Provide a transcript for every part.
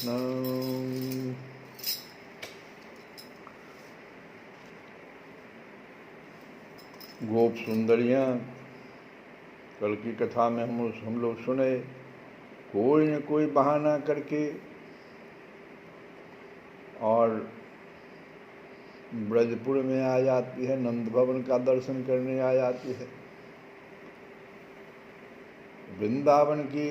कृष्ण। गोप सुंदरियाँ कल की कथा में हम लोग सुने, कोई न कोई बहाना करके और ब्रजपुर में आ जाती है, नंद भवन का दर्शन करने आ जाती है। वृंदावन की,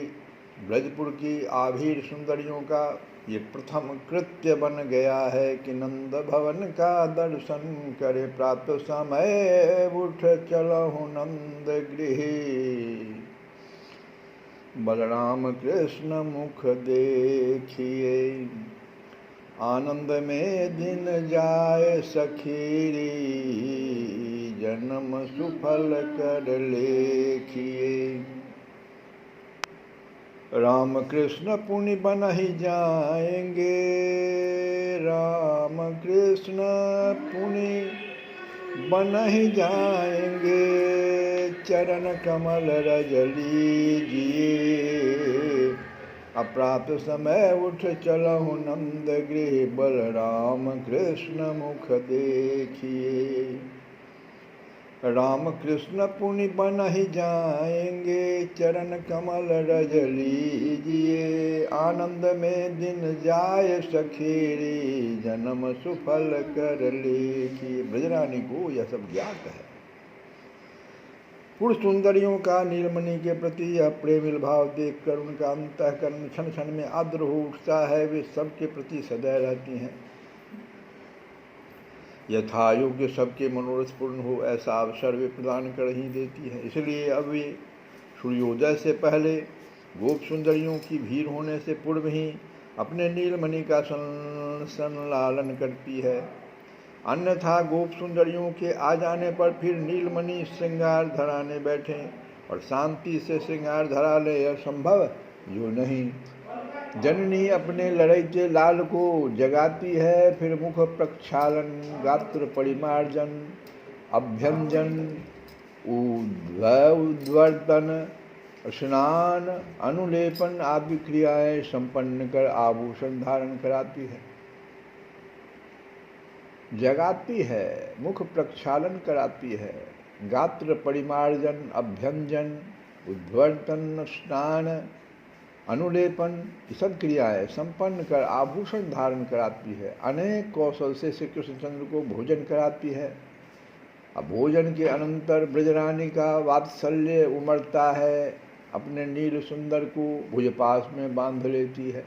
ब्रजपुर की आभीर सुंदरियों का ये प्रथम कृत्य बन गया है कि नंद भवन का दर्शन करे। प्रातः समय उठ चलहु नंद गृह, बलराम कृष्ण मुख देखिए। आनंद में दिन जाए सखीरी, जन्म सुफल कर लेखिए। राम कृष्ण पुनि बन ही जाएंगे, राम कृष्ण पुनि बन ही जाएंगे। चरण कमल रज लीजिए, अप्रात समय उठ चलहु नंद गृह, बलराम कृष्ण मुख देखिए। राम कृष्ण पुनि बन ही जाएंगे, चरण कमल रज लीजिए। आनंद में दिन जाए सखीरी, जन्म सुफल कर लेखिए। ब्रजरानी को यह सब ज्ञात है। पुरुष सुंदरियों का नीलमणि के प्रति यह प्रेमिल भाव देखकर उनका अंतःकरण क्षण क्षण में आर्द्र हो उठता है। वे सबके प्रति सदैव रहती हैं, यथा योग्य सबके मनोरथ पूर्ण हो ऐसा अवसर वे प्रदान कर ही देती है। इसलिए अब वे सूर्योदय से पहले गोप सुंदरियों की भीड़ होने से पूर्व ही अपने नीलमणि का संलालन करती है। अन्यथा गोप सुंदरियों के आ जाने पर फिर नीलमणि श्रृंगार धराने बैठे और शांति से श्रृंगार धरा ले, यह संभव जो नहीं। जननी अपने लड़ैचे लाल को जगाती है, फिर मुख प्रक्षालन, गात्र परिमार्जन, अभ्यंजन, उद्वर्तन, स्नान, अनुलेपन आदि क्रियाएं संपन्न कर आभूषण धारण कराती है। जगाती है, मुख प्रक्षालन कराती है, गात्र परिमार्जन, अभ्यंजन, उद्वर्तन, स्नान, अनुलेपन सब क्रियाएं संपन्न कर आभूषण धारण कराती है। अनेक कौशल से श्री कृष्णचंद्र को भोजन कराती है। अब भोजन के अनंतर ब्रजरानी का वात्सल्य उमड़ता है, अपने नील सुंदर को भुजपास में बांध लेती है।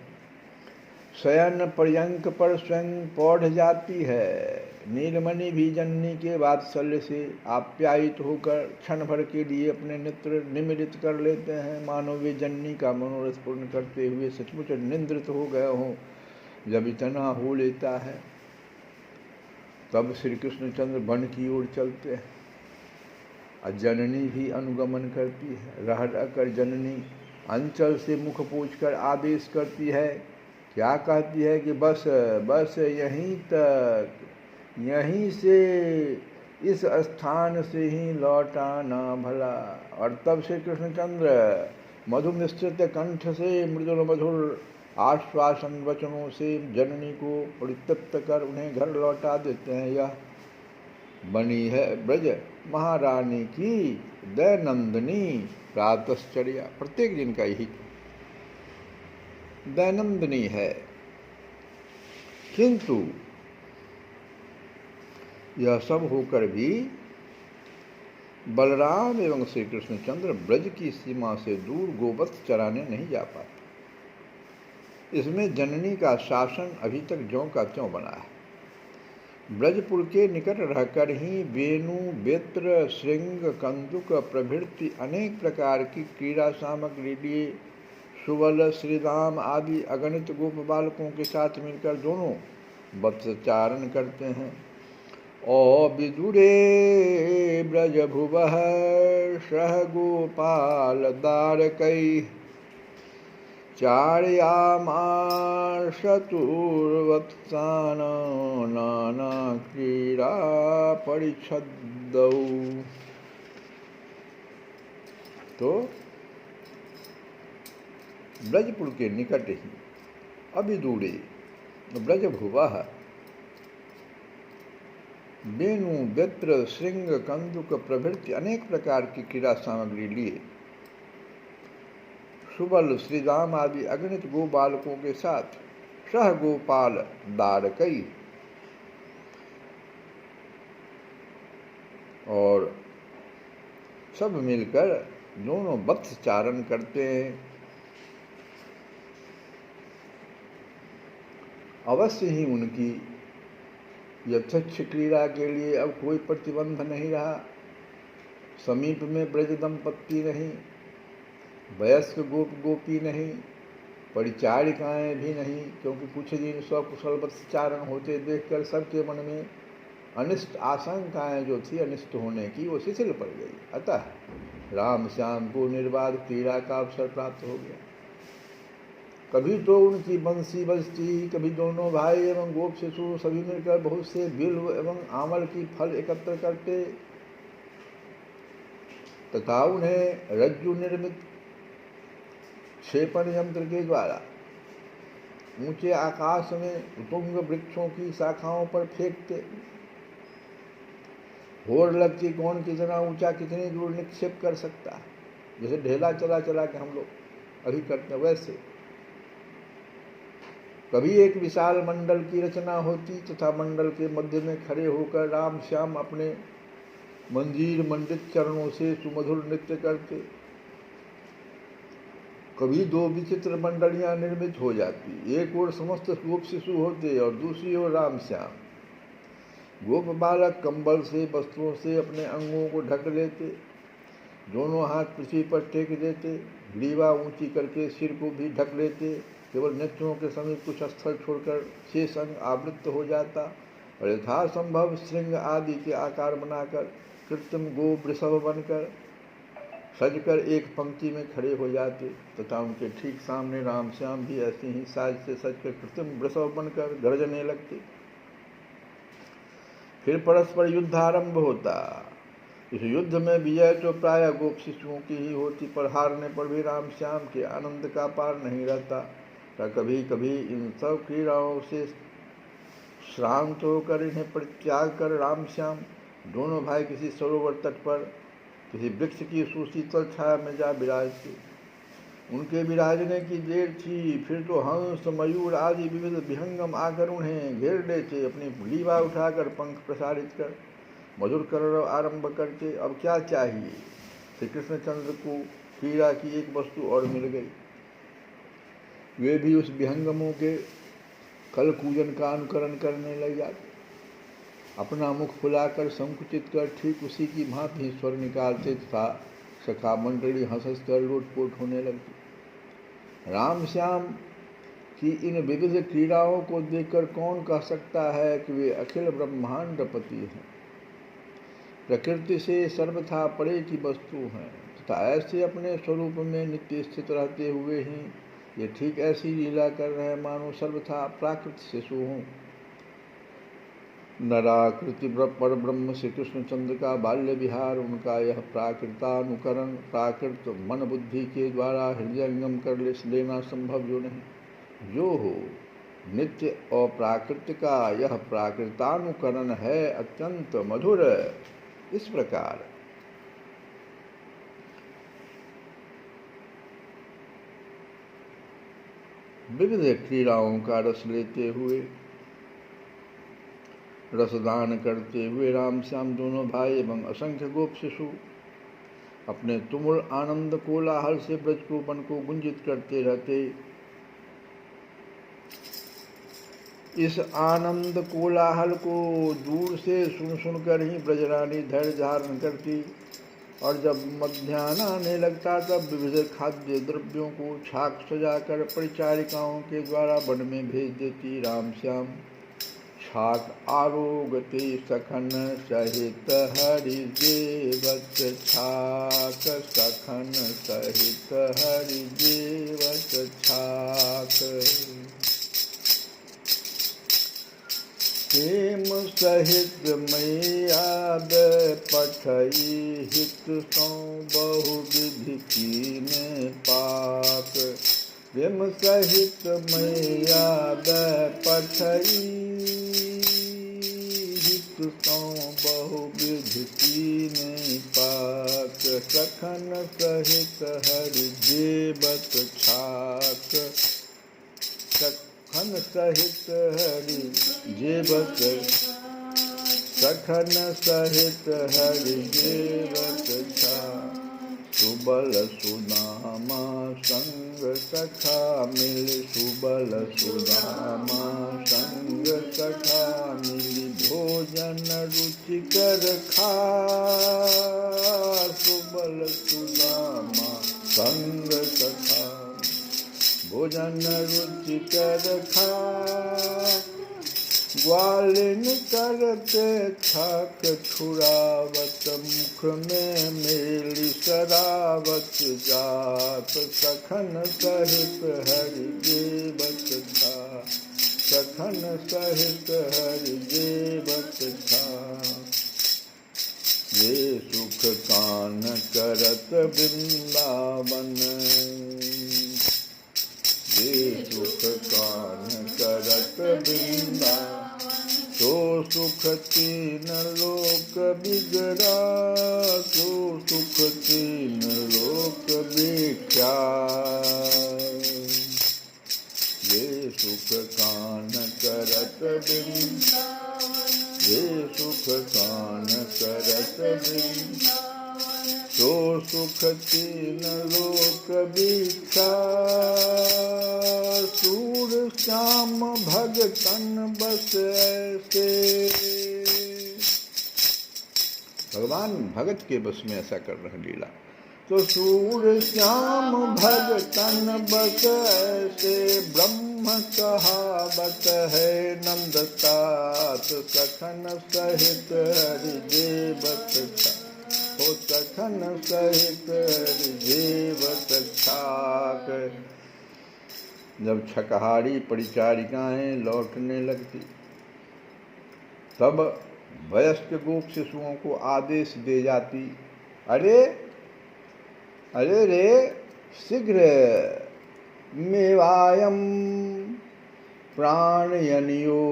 शयन पर्यंक पर स्वयं पौढ़ जाती है। नीलमणि भी जननी के वात्सल्य से आप्यायित होकर क्षण भर के लिए अपने नेत्र निमिलित कर लेते हैं, मानो वे जननी का मनोरथ पूर्ण करते हुए सचमुच निंद्रित हो गए हों। जब इतना हो लेता है तब श्री कृष्णचंद्र वन की ओर चलते हैं और जननी भी अनुगमन करती है। रह रहकर जननी अंचल से मुख पोंछकर आदेश करती है। क्या कहती है कि बस बस यहीं तक, यहीं से, इस स्थान से ही लौटाना भला। और तब श्री कृष्णचंद्र मधुर निश्चित कंठ से मृदुल मधुर आश्वासन वचनों से जननी को परितृप्त कर उन्हें घर लौटा देते हैं। यह बनी है ब्रज महारानी की दैनंदिनी प्रातश्चर्या। प्रत्येक दिन का यही दैनंदिनी है। किंतु यह सब होकर भी बलराम एवं श्री कृष्णचंद्र ब्रज की सीमा से दूर गोवत्स चराने नहीं जा पाते। इसमें जननी का शासन अभी तक ज्यों का त्यों बना है। ब्रजपुर के निकट रहकर ही वेणु, बेत्र, श्रृंग, कंदुक प्रभृति अनेक प्रकार की क्रीड़ा सामग्री लिए सुबल, श्रीराम आदि अगणित गोप बालकों के साथ मिलकर दोनों वत्सचारण करते हैं। ओ विदुरे ब्रज भुवः सह गोपाल दारकै, चारयामास चतुर्वत्सान नाना क्रीड़ा परिच्छद्दौ। तो ब्रजपुर के निकट ही अभिदूरे ब्रज भुवः वेणु व्यत्र श्रृंग कंदुक प्रभृति अनेक प्रकार की क्रीड़ा सामग्री लिए सुबल श्रीराम आदि अगणित गो बालकों के साथ सह गोपाल दारकई और सब मिलकर दोनों वत्स चारण करते हैं। अवश्य ही उनकी यथेच्छ क्रीड़ा के लिए अब कोई प्रतिबंध नहीं रहा। समीप में ब्रज दंपत्ति नहीं, वयस्क गोप गोपी नहीं, परिचारिकाएं भी नहीं, क्योंकि कुछ दिन सकुशल वत्सचारण होते देखकर सबके मन में अनिष्ट आशंकाएं जो थी अनिष्ट होने की वो शिथिल पड़ गई। अतः राम श्याम को निर्बाध क्रीड़ा का अवसर प्राप्त हो गया। कभी तो उनकी बंसी बजती, कभी दोनों भाई एवं गोप शिशु सभी मिलकर बहुत से बिल्व एवं आमल की फल एकत्र करते तथा उन्हें रज्जु निर्मित क्षेपण यंत्र के द्वारा ऊंचे आकाश में उत्तुंग वृक्षों की शाखाओं पर फेंकते। होड़ लगती कौन कितना ऊंचा कितनी दूर निक्षेप कर सकता है, जैसे ढेला चला चला के हम लोग अभी करते वैसे। कभी एक विशाल मंडल की रचना होती तथा मंडल के मध्य में खड़े होकर राम श्याम अपने मंजीर मंडित चरणों से सुमधुर नृत्य करते। कभी दो विचित्र मंडलियां निर्मित हो जाती, एक ओर समस्त गोप शिशु होते और दूसरी ओर राम श्याम। गोप बालक कंबल से वस्त्रों से अपने अंगों को ढक लेते, दोनों हाथ पृथ्वी पर टेक देते, ग्रीवा ऊंची करके सिर को भी ढक लेते। केवल नेत्रों के समीप कुछ स्थल छोड़कर शेष अंग आवृत्त हो जाता और यथासंभव श्रृंग आदि के आकार बनाकर कृत्रिम गो वृषभ बनकर सजकर एक पंक्ति में खड़े हो जाते तथा उनके ठीक सामने राम श्याम भी ऐसे ही साज से सजकर कृत्रिम वृषभ बनकर गरजने लगते। फिर परस्पर युद्ध आरंभ होता। इस युद्ध में विजय तो प्राय गोप शिशुओं की ही होती, पर हारने पर भी राम श्याम के आनंद का पार नहीं रहता। कभी कभी इन सब क्रीड़ाओं से श्रांत होकर इन्हें परित्याग कर राम श्याम दोनों भाई किसी सरोवर तट पर किसी वृक्ष की सुशीतल छाया में जा विराजते। उनके विराजने की देर थी, फिर तो हंस मयूर आदि विविध विहंगम आकर उन्हें घेर लेते, अपनी ग्रीवा उठाकर पंख प्रसारित कर मधुर कलरव आरंभ करते। अब क्या चाहिए? श्री कृष्णचंद्र को क्रीड़ा की एक वस्तु और मिल गई। वे भी उस विहंगमों के कल कूजन का अनुकरण करने लग जाते, अपना मुख फुलाकर संकुचित कर ठीक उसी की भांति स्वर निकालते तथा सखा मंडली हंस कर लोटपोट होने लगती। राम श्याम की इन विविध क्रीड़ाओं को देखकर कौन कह सकता है कि वे अखिल ब्रह्मांडपति हैं, प्रकृति से सर्वथा परे की वस्तु हैं तथा ऐसे अपने स्वरूप में नित्य स्थित रहते हुए ही ये ठीक ऐसी लीला कर रहे मानो सर्वथा प्राकृत शिशु हों। नराकृति पर ब्रह्म श्री कृष्णचंद्र का बाल्य विहार, उनका यह प्राकृतानुकरण प्राकृत मन बुद्धि के द्वारा हृदयंगम कर लेना संभव जो नहीं। जो हो नित्य और प्राकृत का यह प्राकृतानुकरण है अत्यंत मधुर। इस प्रकार विविध क्रीड़ाओं का रस लेते हुए रसदान करते हुए राम श्याम दोनों भाई एवं असंख्य गोप शिशु अपने तुमुल आनंद कोलाहल से ब्रज को वन को गुंजित करते रहते। इस आनंद कोलाहल को दूर से सुन सुनकर ही ब्रजरानी धैर्य धारण करती और जब मध्याह्न आने लगता तब विविध खाद्य द्रव्यों को छाक सजाकर परिचारिकाओं के द्वारा वन में भेज देती। राम श्याम छाक आरोगते सखन सहित हरिदेवत छाक सखन सहित हरिदेवत छाक प्रेम सहित मैयाद पठई हित सौ बहु विधि कीने पाक प्रेम सहित मैया पठई हित सौ बहुविध कीने पाक सखन सहित हरि जेबत छाक सखन सहित हरि जेबत सखन सहित हरि जेबत छाक सुबल सुदामा संग सखा मिल सुबल सुदामा संग सखा मिल भोजन रुचिकर खा सुबल सुदामा संग सखा भोजन रुचिकर खा ग्वालिन करते थक छुड़ावत मुख में मेली शरावत जात सखन सहित हरि जेबत था सखन सहित हरि जेबत था ये सुख कान करत वृंदावन ये सुख कान करत वृंदावन तो सुख तीन लोक बिगड़ा तो सुख तीन लोक विख्यात ये सुख कान करत ये सुख कान करत तो सुख तीन लोक विख्यात सूर श्याम भगतन बस ऐसे भगवान भगत के बस में ऐसा कर रहे लीला तो सूर श्याम भगतन बस ऐसे ब्रह्म कहावत है नंद तात सखन सहित हरि जेबत हो सखन सहित हरि जेबत छाक जब छकहारी परिचारिकाएं लौटने लगती तब वयस्क गोप शिशुओं को आदेश दे जाती अरे अरे रे शीघ्र मेवायम प्राणयनियो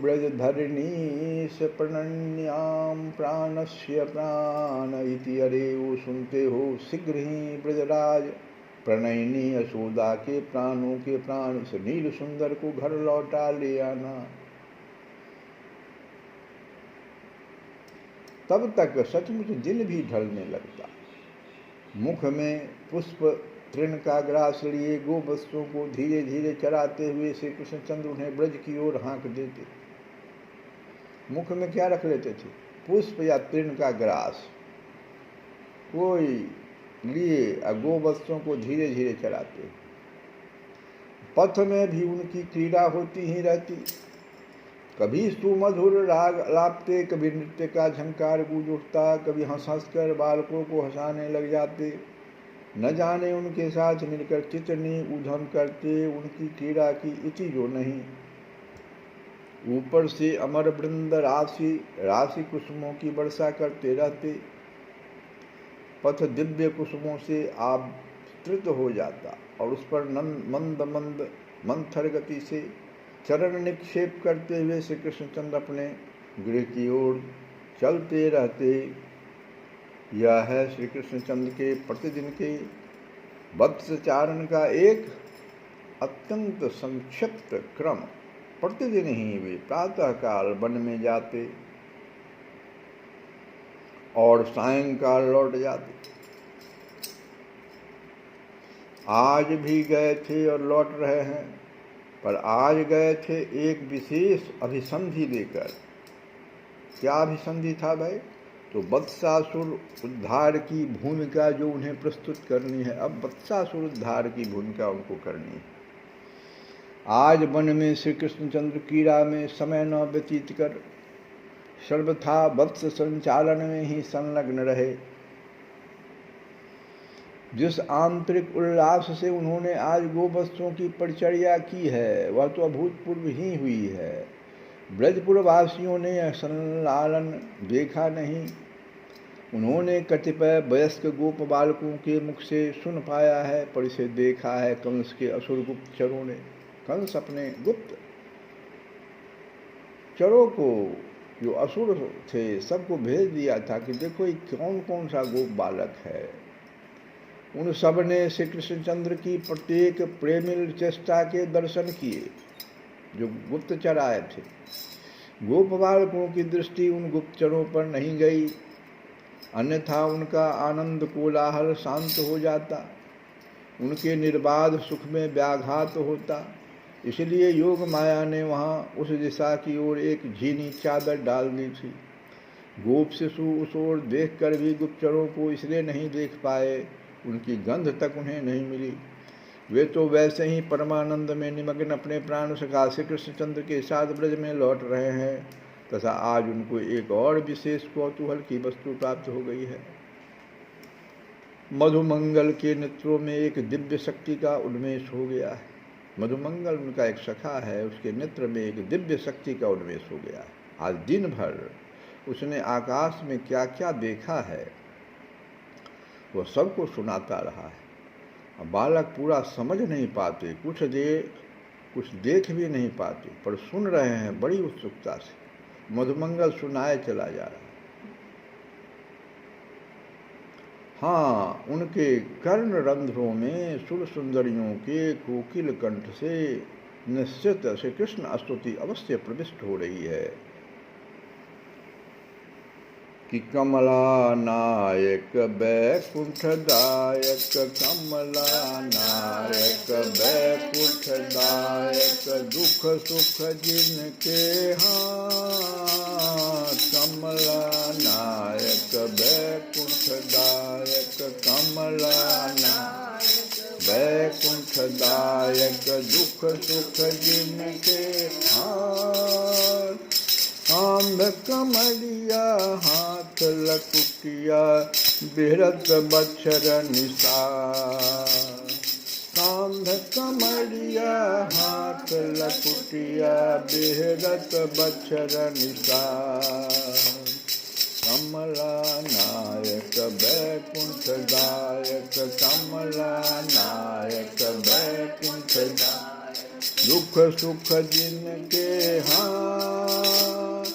ब्रजधरणीश प्रणन्याम प्राणस्य प्राण इति अरे वो सुनते हो शीघ्र ही ब्रजराज प्रणयिनी यशोदा के प्राणों के प्राण इस नील सुंदर को घर लौटा ले आना। तब तक सचमुच दिन भी ढलने लगता। मुख में पुष्प तृण का ग्रास लिए गोवत्सों को धीरे धीरे चराते हुए श्री कृष्णचंद्र उन्हें ब्रज की ओर हाँक देते। मुख में क्या रख लेते थे? पुष्प या तृण का ग्रास कोई लिए गोवत्सों को धीरे धीरे चराते। पथ में भी उनकी क्रीड़ा होती ही रहती। कभी सुमधुर राग लापते, कभी नृत्य का झंकार गूंज उठता, कभी हंस हंस कर बालकों को हंसाने लग जाते। न जाने उनके साथ मिलकर चितनी उधम करते, उनकी क्रीड़ा की इति जो नहीं। ऊपर से अमर वृंद राशि राशि कुसुमों की वर्षा करते रहते। पथ दिव्य कुसुमों से आवृत हो जाता और उस पर मंद मंद मंथर गति से चरण निक्षेप करते हुए श्री कृष्णचंद्र अपने गृह की ओर चलते रहते। यह है श्री कृष्णचंद्र के प्रतिदिन के वत्सचारण का एक अत्यंत संक्षिप्त क्रम। प्रतिदिन ही वे प्रातःकाल वन में जाते और सायंकाल लौट जाते। आज भी गए थे और लौट रहे हैं, पर आज गए थे एक विशेष अभिसंधि लेकर। क्या अभिसंधि था भाई? तो वत्सासुर उद्धार की भूमिका जो उन्हें प्रस्तुत करनी है। अब वत्सासुर उद्धार की भूमिका उनको करनी है। आज वन में श्री कृष्णचंद्र क्रीड़ा में समय न व्यतीत कर सर्वथा वत्स संचालन में ही संलग्न रहे। जिस आंतरिक उल्लास से उन्होंने आज गोवत्सों की परिचर्या की है वह तो अभूतपूर्व ही हुई है। ब्रजपुरवासियों ने यह संलालन देखा नहीं। उन्होंने कतिपय वयस्क गोप बालकों के मुख से सुन पाया है, पर इसे देखा है कंस के असुर गुप्तचरों ने। कंस अपने गुप्त चरों को, जो असुर थे, सबको भेज दिया था कि देखो ये कौन कौन सा गोप बालक है। उन सब ने श्री कृष्णचंद्र की प्रत्येक प्रेमिल चेष्टा के दर्शन किए जो गुप्तचर आए थे। गोप बालकों की दृष्टि उन गुप्तचरों पर नहीं गई, अन्यथा उनका आनंद कोलाहल शांत हो जाता, उनके निर्बाध सुख में व्याघात होता। इसलिए योग माया ने वहाँ उस दिशा की ओर एक झीनी चादर डाल दी थी। गोप शिशु उस ओर देख कर भी गुप्तचरों को इसलिए नहीं देख पाए, उनकी गंध तक उन्हें नहीं मिली। वे तो वैसे ही परमानंद में निमग्न अपने प्राण सखा श्री कृष्णचंद्र के साथ ब्रज में लौट रहे हैं, तथा आज उनको एक और विशेष कौतूहल की वस्तु प्राप्त हो गई है। मधुमंगल के नेत्रों में एक दिव्य शक्ति का उन्मेष हो गया है। मधुमंगल उनका एक सखा है, उसके नेत्र में एक दिव्य शक्ति का उन्मेष हो गया है। आज दिन भर उसने आकाश में क्या क्या देखा है वह सबको सुनाता रहा है। अब बालक पूरा समझ नहीं पाते, कुछ देख भी नहीं पाते, पर सुन रहे हैं बड़ी उत्सुकता से। मधुमंगल सुनाए चला जा रहा है। हाँ, उनके कर्ण रंध्रों में सुर सुंदरियों के कोकिल कंठ से निश्चित श्री कृष्ण स्तुति अवश्य प्रविष्ट हो रही है कि कमला नायक बैकुंठ दायक, कमला नायक बैकुंठ दायक, दुख सुख जिनके हाथ। कमला नायक बैकुंठ दायक, कमला नायक बैकुंठ दायक, दुख सुख जिनके हाथ। आंध कमलिया हाथ लकुटिया, बिहरत बक्षर निसार। आंध कमलिया हाथ लकुटिया, बिहरत बक्षर निसार। कमला नायक बैकुंठ दायक, कमला नायक बैकुंठ दायक, दुख सुख जिनके हाथ।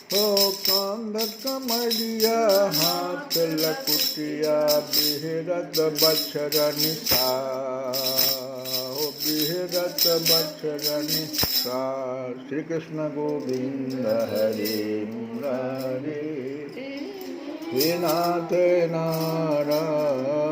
हो कांध कमलिया हाथ लकुटिया, बिहरत बक्षर निसार। हो बिहरत बक्षर निसार। श्री कृष्ण गोविंद हरे मुरारे, हे नाथ नारायण।